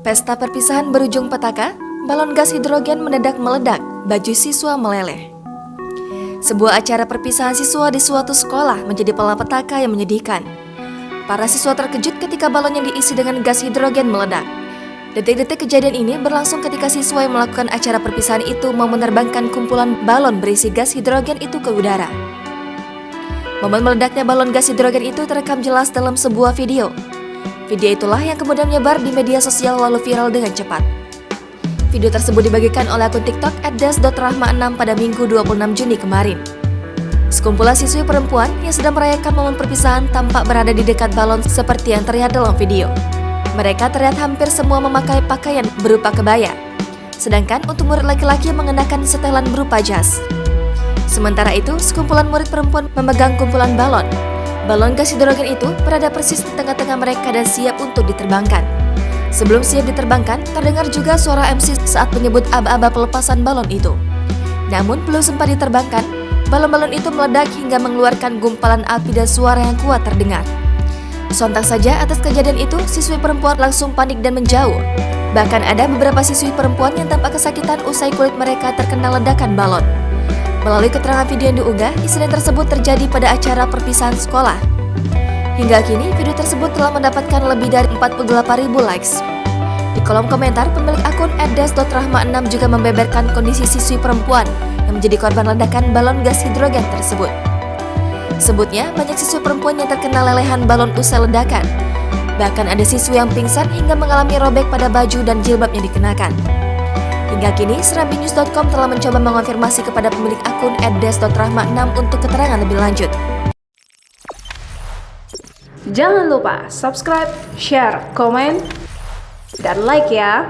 Pesta perpisahan berujung petaka, balon gas hidrogen mendadak meledak, baju siswa meleleh. Sebuah acara perpisahan siswa di suatu sekolah menjadi malapetaka yang menyedihkan. Para siswa terkejut ketika balon yang diisi dengan gas hidrogen meledak. Detik-detik kejadian ini berlangsung ketika siswa yang melakukan acara perpisahan itu mau menerbangkan kumpulan balon berisi gas hidrogen itu ke udara. Momen meledaknya balon gas hidrogen itu terekam jelas dalam sebuah video. Video itulah yang kemudian menyebar di media sosial lalu viral dengan cepat. Video tersebut dibagikan oleh akun TikTok @des.rahma6 pada Minggu 26 Juni kemarin. Sekumpulan siswi perempuan yang sedang merayakan momen perpisahan tampak berada di dekat balon seperti yang terlihat dalam video. Mereka terlihat hampir semua memakai pakaian berupa kebaya, sedangkan untuk murid laki-laki mengenakan setelan berupa jas. Sementara itu, sekumpulan murid perempuan memegang kumpulan balon. Balon gas hidrogen itu berada persis di tengah-tengah mereka dan siap untuk diterbangkan. Sebelum siap diterbangkan, terdengar juga suara MC saat menyebut aba-aba pelepasan balon itu. Namun belum sempat diterbangkan, balon-balon itu meledak hingga mengeluarkan gumpalan api dan suara yang kuat terdengar. Sontak saja atas kejadian itu, siswi perempuan langsung panik dan menjauh. Bahkan ada beberapa siswi perempuan yang tampak kesakitan usai kulit mereka terkena ledakan balon. Melalui keterangan video yang diunggah, insiden tersebut terjadi pada acara perpisahan sekolah. Hingga kini, video tersebut telah mendapatkan lebih dari 48.000 likes. Di kolom komentar, pemilik akun @des.rahma6 juga membeberkan kondisi siswi perempuan yang menjadi korban ledakan balon gas hidrogen tersebut. Sebutnya, banyak siswi perempuan yang terkena lelehan balon usai ledakan. Bahkan ada siswi yang pingsan hingga mengalami robek pada baju dan jilbab yang dikenakan. Hingga kini, serambinews.com telah mencoba mengonfirmasi kepada pemilik akun @des.rahma6 untuk keterangan lebih lanjut. Jangan lupa subscribe, share, komen, dan like ya!